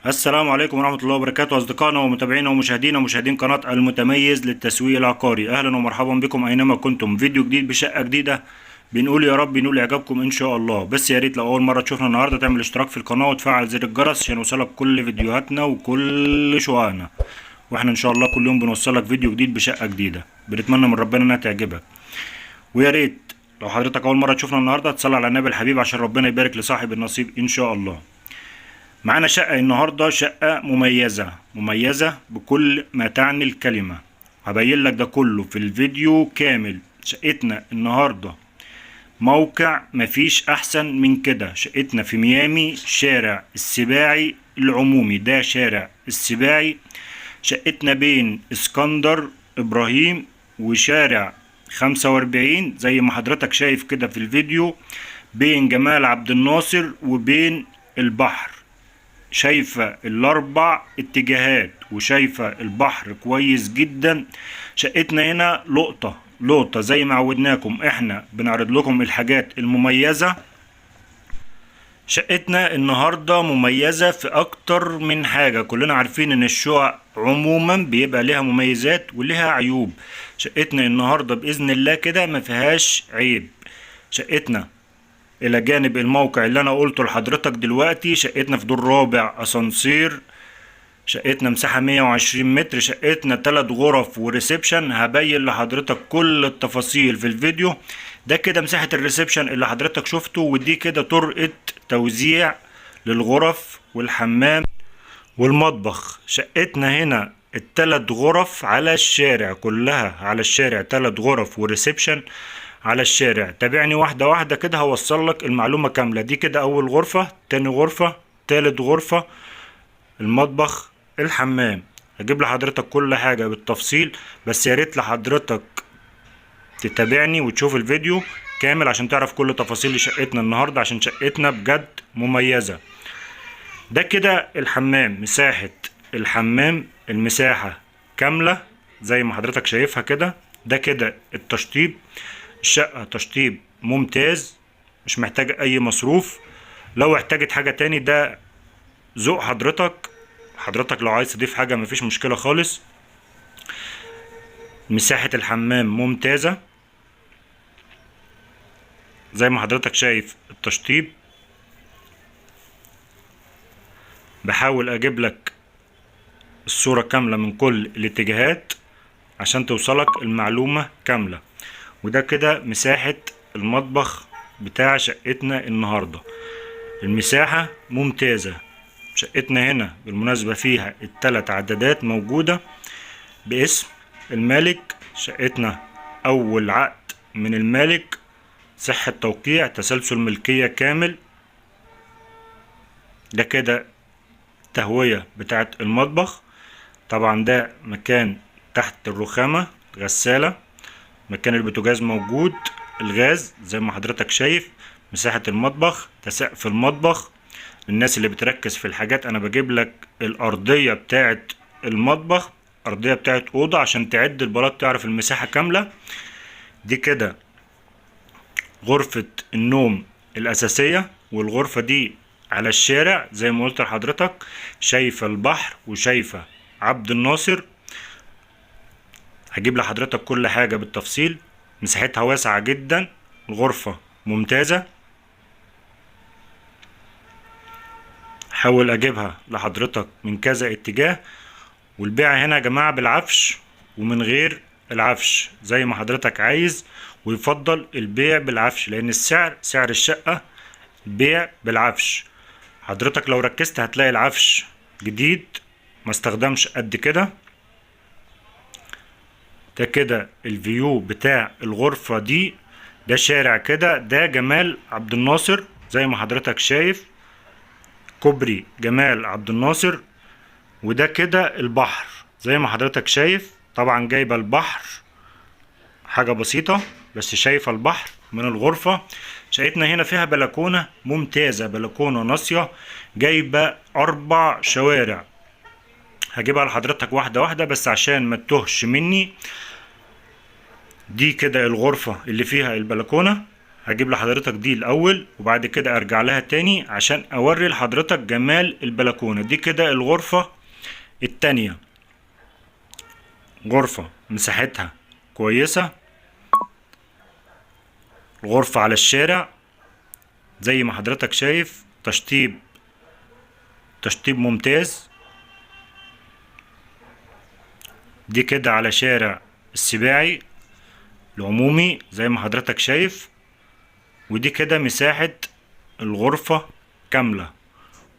السلام عليكم ورحمة الله وبركاته أصدقائنا ومتابعينا ومشاهدينا ومشاهدين قناة المتميز للتسويق العقاري. أهلا ومرحبا بكم أينما كنتم. فيديو جديد بشقة جديدة. بنقول يا رب ينول إعجابكم إن شاء الله. بس يا ريت لو أول مرة تشوفنا النهاردة تعمل اشتراك في القناة وتفعل زر الجرس عشان يوصلك كل فيديوهاتنا وكل شققنا، وإحنا إن شاء الله كل يوم بنوصلك فيديو جديد بشقة جديدة. بنتمنى من ربنا إنها تعجبك. ويا ريت لو حضرتك أول مرة تشوفنا النهاردة تصلي على النبي الحبيب عشان ربنا يبارك لصاحب النصيب إن شاء الله. معانا شقة النهاردة، شقة مميزة بكل ما تعني الكلمة. هبين لك ده كله في الفيديو كامل. شقتنا النهاردة موقع مفيش أحسن من كده. شقتنا في ميامي، شارع السباعي العمومي. ده شارع السباعي. شقتنا بين اسكندر إبراهيم وشارع 45 زي ما حضرتك شايف كده في الفيديو، بين جمال عبد الناصر وبين البحر. شايفة الاربع اتجاهات وشايفة البحر كويس جدا. شقتنا هنا لقطة زي ما عودناكم، احنا بنعرض لكم الحاجات المميزة. شقتنا النهاردة مميزة في اكتر من حاجة. كلنا عارفين ان الشقق عموما بيبقى لها مميزات ولها عيوب. شقتنا النهاردة بإذن الله كده ما فيهاش عيب. شقتنا الى جانب الموقع اللي انا قلته لحضرتك دلوقتي، شقتنا في دور رابع اسانسير. شقتنا مساحة 120 متر. شقتنا 3 غرف وريسبشن. هبين لحضرتك كل التفاصيل في الفيديو. ده كده مساحة الريسبشن اللي حضرتك شفته، ودي كده طرقة توزيع للغرف والحمام والمطبخ. شقتنا هنا ال3 غرف على الشارع، كلها على الشارع، 3 غرف وريسبشن على الشارع. تابعني واحدة واحدة كده هوصل لك المعلومة كاملة. دي كده أول غرفة، تاني غرفة، تالت غرفة، المطبخ، الحمام. هجيب لحضرتك كل حاجة بالتفصيل، بس يا ريت لحضرتك تتابعني وتشوف الفيديو كامل عشان تعرف كل تفاصيل شقتنا النهاردة، عشان شقتنا بجد مميزة. ده كده الحمام. مساحة الحمام المساحة كاملة زي ما حضرتك شايفها كده. ده كده التشطيب. الشقة تشطيب ممتاز، مش محتاجة اي مصروف. لو احتاجت حاجة تاني ده ذوق حضرتك لو عايز تضيف حاجة مفيش مشكلة خالص. مساحة الحمام ممتازة زي ما حضرتك شايف التشطيب. بحاول اجيب لك الصورة كاملة من كل الاتجاهات عشان توصلك المعلومة كاملة. وده كده مساحة المطبخ بتاع شقتنا النهاردة. المساحة ممتازة. شقتنا هنا بالمناسبة فيها ال3 عدادات موجودة باسم المالك. شقتنا أول عقد من المالك، صحة توقيع، تسلسل ملكية كامل. ده كده تهوية بتاعت المطبخ. طبعا ده مكان تحت الرخامة، غسالة. مكان البوتاجاز موجود، الغاز زي ما حضرتك شايف. مساحة المطبخ، ده سقف المطبخ. الناس اللي بتركز في الحاجات، انا بجيب لك الارضية بتاعت المطبخ، ارضية بتاعت اوضة عشان تعد البلاط تعرف المساحة كاملة. دي كده غرفة النوم الاساسية، والغرفة دي على الشارع زي ما قلت لحضرتك. شايفة البحر وشايفة عبد الناصر. هجيب لحضرتك كل حاجة بالتفصيل. مساحتها واسعة جدا، الغرفة ممتازة. حاول اجيبها لحضرتك من كذا اتجاه. والبيع هنا يا جماعة بالعفش ومن غير العفش زي ما حضرتك عايز، ويفضل البيع بالعفش لان سعر الشقة بيع بالعفش. حضرتك لو ركزت هتلاقي العفش جديد ما استخدمش قد كده. ده كده الفيو بتاع الغرفة دي. ده شارع كده، ده جمال عبد الناصر زي ما حضرتك شايف، كوبري جمال عبد الناصر. وده كده البحر زي ما حضرتك شايف. طبعا جايبة البحر حاجة بسيطة بس شايفة البحر من الغرفة. شقتنا هنا فيها بلكونة ممتازة، بلكونة ناصية، جايبة 4 شوارع. هجيبها لحضرتك واحدة واحدة بس عشان ما تتوهش مني. دي كده الغرفة اللي فيها البلكونة. هجيب لحضرتك دي الاول وبعد كده ارجع لها تاني عشان اوري لحضرتك جمال البلكونة. دي كده الغرفة التانية، غرفة مساحتها كويسة، الغرفة على الشارع زي ما حضرتك شايف، تشطيب ممتاز. دي كده على شارع السباعي العمومي زي ما حضرتك شايف. ودي كده مساحة الغرفة كاملة.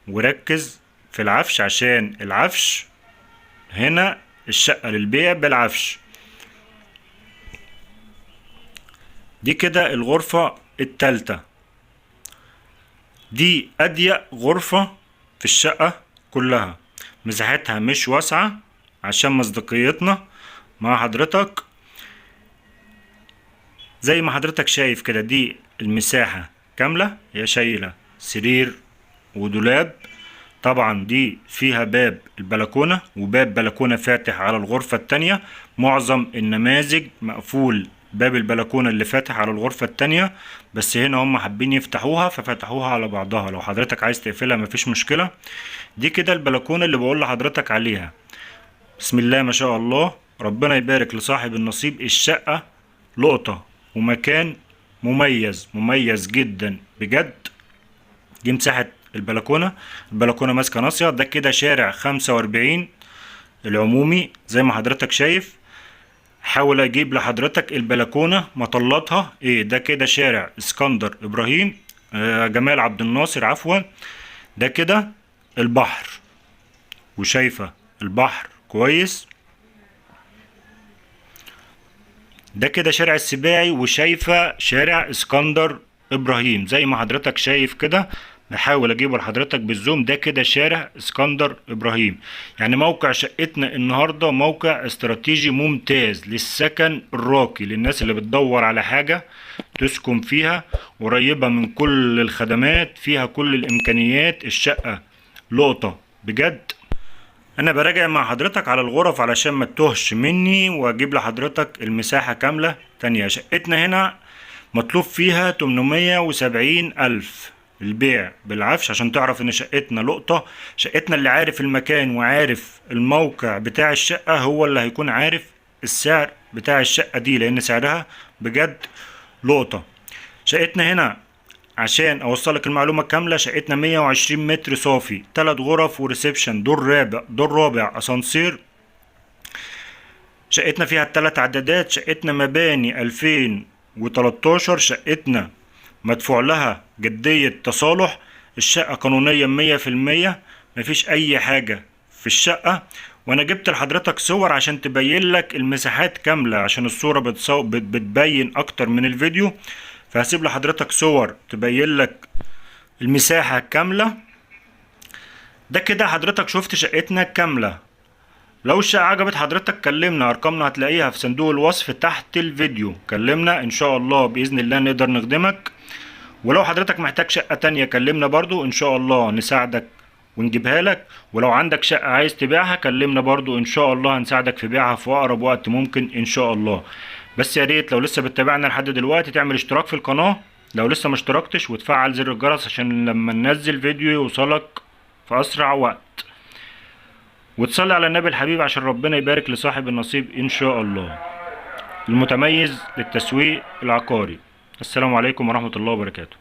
وركز في العفش عشان العفش هنا الشقة للبيع بالعفش. دي كده الغرفة التالتة، دي أضيق غرفة في الشقة كلها، مساحتها مش واسعة عشان مصداقيتنا مع حضرتك. زي ما حضرتك شايف كده دي المساحة كاملة، هي شايلة سرير ودولاب. طبعا دي فيها باب البلكونة وباب بلكونة فاتح على الغرفة التانية. معظم النماذج مقفول باب البلكونة اللي فاتح على الغرفة التانية، بس هنا هم حابين يفتحوها ففتحوها على بعضها. لو حضرتك عايز تقفلها مفيش مشكلة. دي كده البلكونة اللي بقول لحضرتك عليها. بسم الله ما شاء الله، ربنا يبارك لصاحب النصيب. الشقة لقطة ومكان مميز جدا بجد. دي مساحة البلكونة ماسكة ناصية. ده كده شارع 45 العمومي زي ما حضرتك شايف. حاول اجيب لحضرتك البلكونة مطلاتها ايه. ده كده شارع اسكندر ابراهيم، جمال عبد الناصر عفوا. ده كده البحر، وشايفة البحر كويس. ده كده شارع السباعي وشايفة شارع اسكندر ابراهيم زي ما حضرتك شايف كده. بحاول اجيبه لحضرتك بالزوم. ده كده شارع اسكندر ابراهيم. يعني موقع شقتنا النهاردة موقع استراتيجي ممتاز للسكن الراقي، للناس اللي بتدور على حاجة تسكن فيها، قريبة من كل الخدمات، فيها كل الامكانيات. الشقة لقطة بجد. انا براجع مع حضرتك على الغرف علشان ما تتوهش مني، واجيب لحضرتك المساحة كاملة تانية. شقتنا هنا مطلوب فيها 870 ألف البيع بالعفش، عشان تعرف ان شقتنا لقطة. شقتنا اللي عارف المكان وعارف الموقع بتاع الشقة هو اللي هيكون عارف السعر بتاع الشقة دي، لان سعرها بجد لقطة. شقتنا هنا عشان اوصلك المعلومة كاملة، شقتنا 120 متر صافي، 3 غرف وريسبشن، دور رابع اسانسير. شقتنا فيها 3 عدادات. شقتنا مباني 2013. شقتنا مدفوع لها جدية تصالح. الشقة قانونيا 100%، مفيش اي حاجة في الشقة. وانا جبت لحضرتك صور عشان تبين لك المساحات كاملة، عشان الصورة بتبين اكتر من الفيديو. فهسيب لحضرتك صور تبين لك المساحة كاملة. ده كده حضرتك شفت شقتنا كاملة. لو الشقة عجبت حضرتك كلمنا، ارقامنا هتلاقيها في صندوق الوصف تحت الفيديو. كلمنا ان شاء الله بإذن الله نقدر نخدمك. ولو حضرتك محتاج شقة تانية كلمنا برضو ان شاء الله نساعدك ونجيبها لك. ولو عندك شقة عايز تبيعها كلمنا برضو ان شاء الله هنساعدك في بيعها في اقرب وقت ممكن ان شاء الله. بس يا ريت لو لسه بتتابعنا لحد دلوقتي تعمل اشتراك في القناة لو لسه ما اشتركتش، وتفعل زر الجرس عشان لما ننزل فيديو يوصلك في اسرع وقت. وتصلي على النبي الحبيب عشان ربنا يبارك لصاحب النصيب ان شاء الله، المتميز للتسويق العقاري. السلام عليكم ورحمة الله وبركاته.